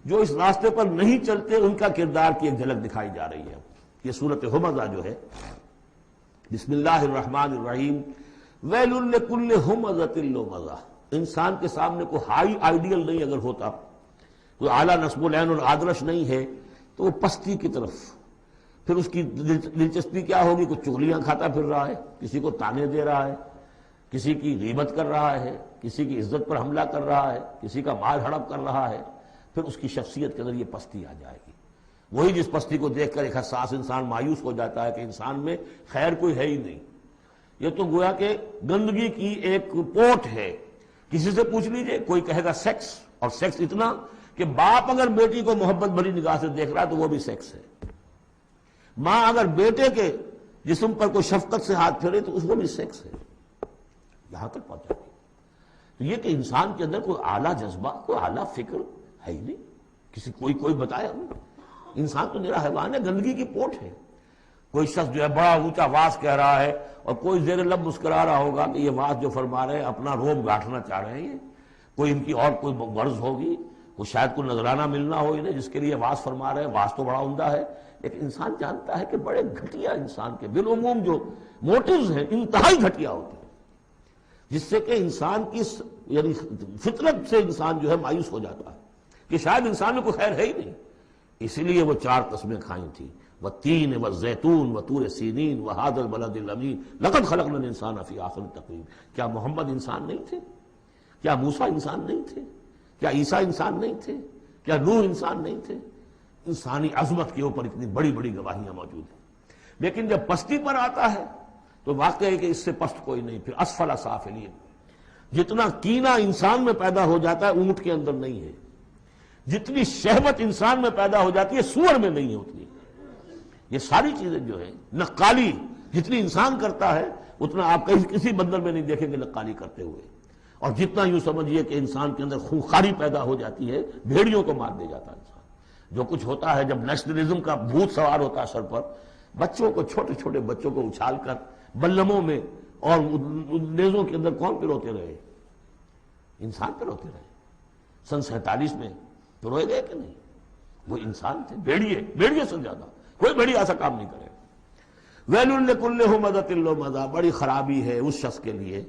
جو اس راستے پر نہیں چلتے ان کا کردار کی ایک جھلک دکھائی جا رہی ہے۔ یہ سورۃ ہمزہ جو ہے، بسم اللہ الرحمن الرحیم، ویل لکل ہمزۃ لمزہ، انسان کے سامنے کوئی ہائی آئیڈیل نہیں اگر ہوتا، کوئی اعلیٰ نصب العین اور آدرش نہیں ہے، تو وہ پستی کی طرف، پھر اس کی دلچسپی کیا ہوگی؟ کچھ چغلیاں کھاتا پھر رہا ہے، کسی کو تانے دے رہا ہے، کسی کی غیبت کر رہا ہے، کسی کی عزت پر حملہ کر رہا ہے، کسی کا مال ہڑپ کر رہا ہے، پھر اس کی شخصیت کے اندر یہ پستی آ جائے گی۔ وہی جس پستی کو دیکھ کر ایک حساس انسان مایوس ہو جاتا ہے کہ انسان میں خیر کوئی ہے ہی نہیں، یہ تو گویا کہ گندگی کی ایک پوٹ ہے۔ کسی سے پوچھ لیجئے، کوئی کہے گا سیکس، اور سیکس اتنا کہ باپ اگر بیٹی کو محبت بھری نگاہ سے دیکھ رہا ہے تو وہ بھی سیکس ہے، ماں اگر بیٹے کے جسم پر کوئی شفقت سے ہاتھ پھیرے تو اس کو بھی سیکس ہے، یہاں تک پہنچا گیا۔ تو یہ کہ انسان کے اندر کوئی اعلیٰ جذبہ، کوئی اعلیٰ فکر ہے ہی نہیں، کسی کوئی بتائے ہمیں؟ انسان تو میرا حیوان ہے، گندگی کی پوٹ ہے۔ کوئی شخص جو ہے بڑا اونچا واز کہہ رہا ہے اور کوئی زیر لب مسکرا رہا ہوگا کہ یہ واز جو فرما رہے ہیں اپنا روب گاٹھنا چاہ رہے ہیں، کوئی ان کی اور کوئی غرض ہوگی، کوئی شاید کوئی نذرانہ ملنا ہو انہیں جس کے لیے واز فرما رہے ہیں۔ واز تو بڑا عمدہ ہے، لیکن انسان جانتا ہے کہ بڑے گھٹیا انسان کے بالعموم جو موٹیوز ہیں انتہائی گھٹیا ہوتے ہیں، جس سے کہ انسان کی یعنی فطرت سے انسان جو ہے مایوس ہو جاتا ہے کہ شاید انسان میں کوئی خیر ہے ہی نہیں۔ اسی لیے وہ 4 قسمیں کھائیں تھیں، والتین والزیتون وطور سینین وہذا البلد الامین لقد خلقنا الانسان فی احسن تقویم۔ کیا محمد انسان نہیں تھے؟ کیا موسیٰ انسان نہیں تھے؟ کیا عیسیٰ انسان نہیں تھے؟ کیا نوح انسان نہیں تھے؟ انسانی عظمت کے اوپر اتنی بڑی بڑی گواہیاں موجود ہیں، لیکن جب پستی پر آتا ہے تو واقع ہے کہ اس سے پست کوئی نہیں۔ پھر اسفل سافلین، جتنا کینہ انسان میں پیدا ہو جاتا ہے اونٹ کے اندر نہیں ہے، جتنی شہوت انسان میں پیدا ہو جاتی ہے سور میں نہیں ہوتی۔ یہ ساری چیزیں جو ہیں، نقالی جتنی انسان کرتا ہے اتنا آپ کسی بندر میں نہیں دیکھیں گے نقالی کرتے ہوئے، اور جتنا یوں سمجھیے کہ انسان کے اندر خونخواری پیدا ہو جاتی ہے، بھیڑیوں کو مار دے جاتا ہے انسان۔ جو کچھ ہوتا ہے جب نیشنلزم کا بھوت سوار ہوتا ہے سر پر، بچوں کو، چھوٹے چھوٹے بچوں کو اچھال کر بلموں میں اور نیزوں کے اندر کون پروتے رہے؟ انسان پروتے رہے۔ سن 47 میں پروئے گئے کہ نہیں؟ وہ انسان تھے، بھیڑیے سے زیادہ، کوئی بھیڑیا ایسا کام نہیں کرے۔ ویل لکل ہمزۃ لمزہ، بڑی خرابی ہے اس شخص کے لیے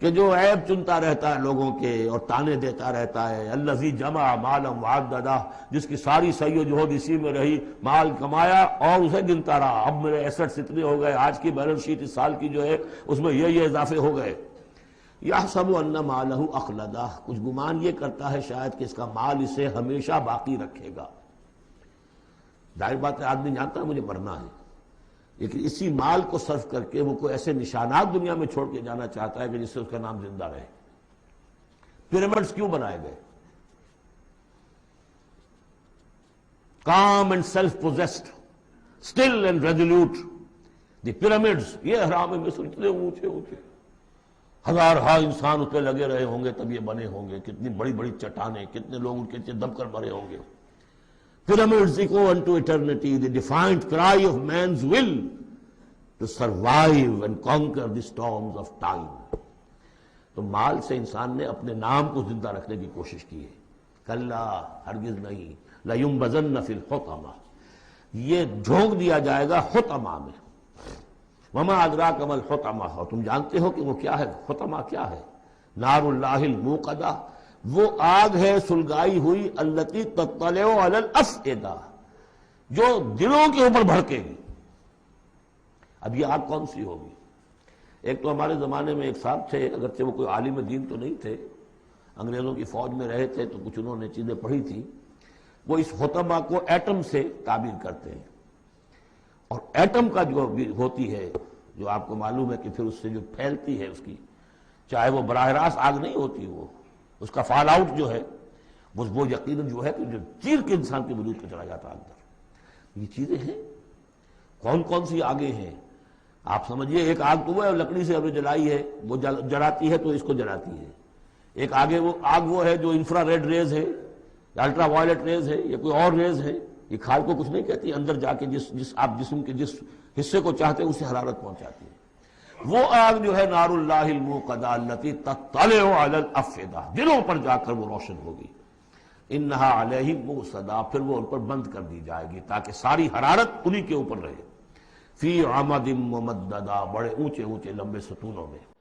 کہ جو عیب چنتا رہتا ہے لوگوں کے اور تانے دیتا رہتا ہے۔ الذی جمع مالا وعددہ، جس کی ساری سعی و جہد اسی میں رہی، مال کمایا اور اسے گنتا رہا، اب میرے ایسٹس اتنے ہو گئے، آج کی بیلنس شیٹ اس سال کی جو ہے اس میں یہ اضافے ہو گئے۔ یحسب ان مالہ اخلدہ، کچھ گمان یہ کرتا ہے شاید کہ اس کا مال اسے ہمیشہ باقی رکھے گا۔ ظاہر بات ہے آدمی جانتا ہے مجھے مرنا ہے، لیکن اسی مال کو صرف کر کے وہ کوئی ایسے نشانات دنیا میں چھوڑ کے جانا چاہتا ہے کہ جس سے اس کا نام زندہ رہے۔ پیرامڈز کیوں بنائے گئے؟ calm and self-possessed, still and resolute. The pyramids، یہ اہرام مصر اتنے اونچے اونچے، ہزار انسان اس پہ لگے رہے ہوں گے تب یہ بنے ہوں گے، کتنی بڑی بڑی چٹانیں، کتنے لوگ ان کے دب کر مرے ہوں گے۔ Pyramids echo unto eternity, the defiant cry of man's will to survive and conquer the storms of time. تو مال سے انسان نے اپنے نام کو زندہ رکھنے کی کوشش کی ہے۔ کلا، ہرگز نہیں، لَيُنبَذَنَّ فِي الْحُطَمَةِ، یہ جھونک دیا جائے گا حطمہ میں۔ وَمَا أَدْرَاكَ مَا الْحُطَمَةُ، اور تم جانتے ہو کہ وہ کیا ہے؟ حطمہ کیا ہے؟ نار اللہ الموقدہ، وہ آگ ہے سلگائی ہوئی، التی تطلع علی الافئدہ، جو دلوں کے اوپر بھڑکے گی۔ اب یہ آگ کون سی ہوگی؟ ایک تو ہمارے زمانے میں ایک صاحب تھے، اگرچہ وہ کوئی عالم دین تو نہیں تھے، انگریزوں کی فوج میں رہے تھے تو کچھ انہوں نے چیزیں پڑھی تھی، وہ اس حطمہ کو ایٹم سے تعبیر کرتے ہیں، اور ایٹم کا جو ہوتی ہے، جو آپ کو معلوم ہے کہ پھر اس سے جو پھیلتی ہے اس کی، چاہے وہ براہ راست آگ نہیں ہوتی، وہ اس کا فال آؤٹ جو ہے وہ یقیناً جو ہے کہ جو چیر کے انسان کے وجود کو چلا جاتا ہے اندر۔ یہ چیزیں ہیں، کون کون سی آگیں ہیں آپ سمجھیے۔ ایک آگ تو وہ ہے لکڑی سے ہم نے جلائی ہے، وہ جلاتی ہے تو اس کو جلاتی ہے۔ ایک آگ وہ ہے جو انفرا ریڈ ریز ہے، الٹرا وائلٹ ریز ہے، یا کوئی اور ریز ہے، یہ کھال کو کچھ نہیں کہتی، اندر جا کے جس آپ جسم کے جس حصے کو چاہتے ہیں اسے حرارت پہنچاتی ہے۔ وہ آگ جو ہے نار اللہ الموقدہ التی تطلع علی الافئدہ، دلوں پر جا کر وہ روشن ہوگی۔ انہا علیہم مؤصدہ، پھر وہ ان پر بند کر دی جائے گی تاکہ ساری حرارت انہی کے اوپر رہے، فی عمد ممددہ، بڑے اونچے اونچے لمبے ستونوں میں۔